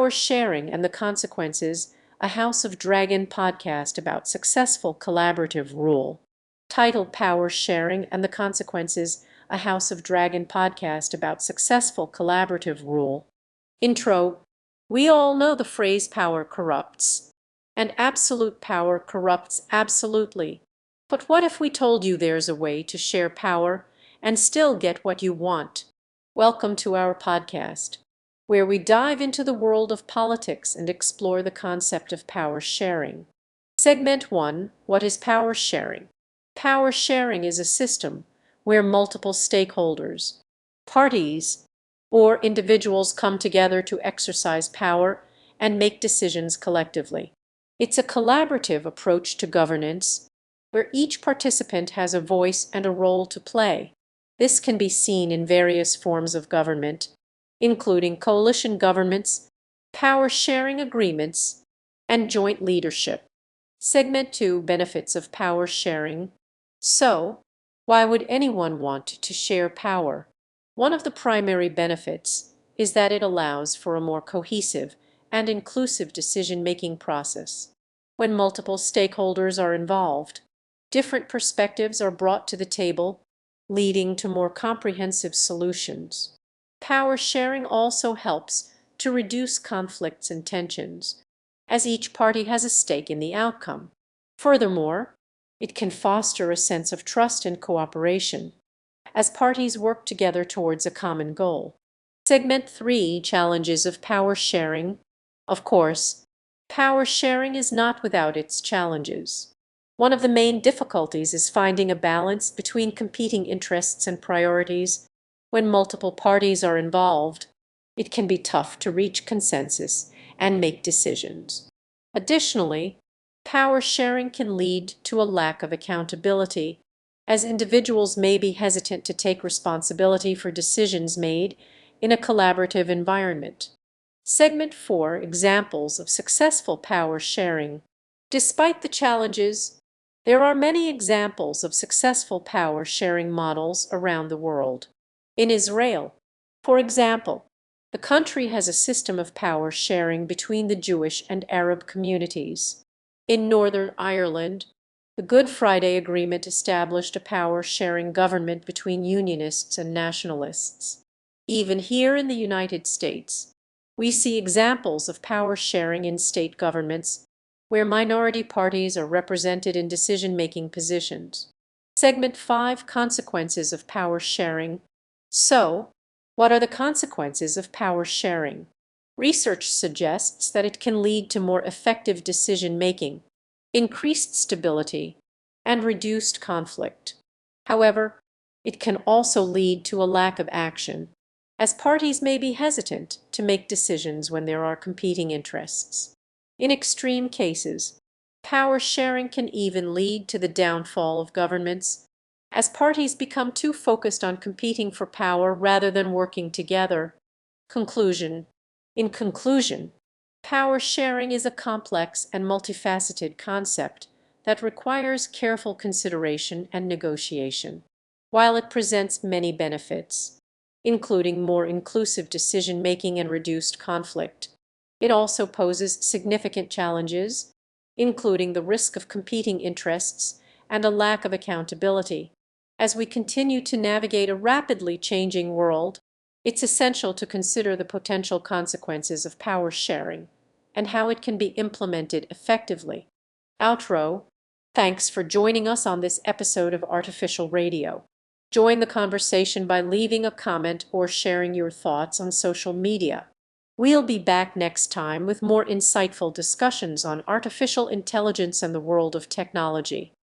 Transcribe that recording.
Power Sharing and the Consequences, a House of Dragon podcast about successful collaborative rule. Title: Power Sharing and the Consequences, a House of Dragon podcast about successful collaborative rule. Intro. We all know the phrase power corrupts, and absolute power corrupts absolutely. But what if we told you there's a way to share power and still get what you want? Welcome to our podcast, where we dive into the world of politics and explore the concept of power sharing. Segment 1. What is power sharing? Power sharing is a system where multiple stakeholders, parties, or individuals come together to exercise power and make decisions collectively. It's a collaborative approach to governance where each participant has a voice and a role to play. This can be seen in various forms of government, including coalition governments, power-sharing agreements, and joint leadership. Segment 2. Benefits of power sharing. So, why would anyone want to share power? One of the primary benefits is that it allows for a more cohesive and inclusive decision-making process. When multiple stakeholders are involved, different perspectives are brought to the table, leading to more comprehensive solutions. Power sharing also helps to reduce conflicts and tensions, as each party has a stake in the outcome. Furthermore, it can foster a sense of trust and cooperation, as parties work together towards a common goal. Segment 3. Challenges of power sharing. Of course, power sharing is not without its challenges. One of the main difficulties is finding a balance between competing interests and priorities. When multiple parties are involved, it can be tough to reach consensus and make decisions. Additionally, power sharing can lead to a lack of accountability, as individuals may be hesitant to take responsibility for decisions made in a collaborative environment. Segment 4. Examples of successful power sharing. Despite the challenges, there are many examples of successful power sharing models around the world. In Israel, for example, the country has a system of power sharing between the Jewish and Arab communities. In Northern Ireland, the Good Friday Agreement established a power-sharing government between Unionists and Nationalists. Even here in the United States, we see examples of power sharing in state governments where minority parties are represented in decision-making positions. Segment 5. Consequences of power sharing. So, what are the consequences of power sharing? Research suggests that it can lead to more effective decision-making, increased stability, and reduced conflict. However, it can also lead to a lack of action, as parties may be hesitant to make decisions when there are competing interests. In extreme cases, power sharing can even lead to the downfall of governments, as parties become too focused on competing for power rather than working together. Conclusion. In conclusion, power sharing is a complex and multifaceted concept that requires careful consideration and negotiation. While it presents many benefits, including more inclusive decision-making and reduced conflict, it also poses significant challenges, including the risk of competing interests and a lack of accountability. As we continue to navigate a rapidly changing world, it's essential to consider the potential consequences of power sharing and how it can be implemented effectively. Outro. Thanks for joining us on this episode of Artificial Radio. Join the conversation by leaving a comment or sharing your thoughts on social media. We'll be back next time with more insightful discussions on artificial intelligence and the world of technology.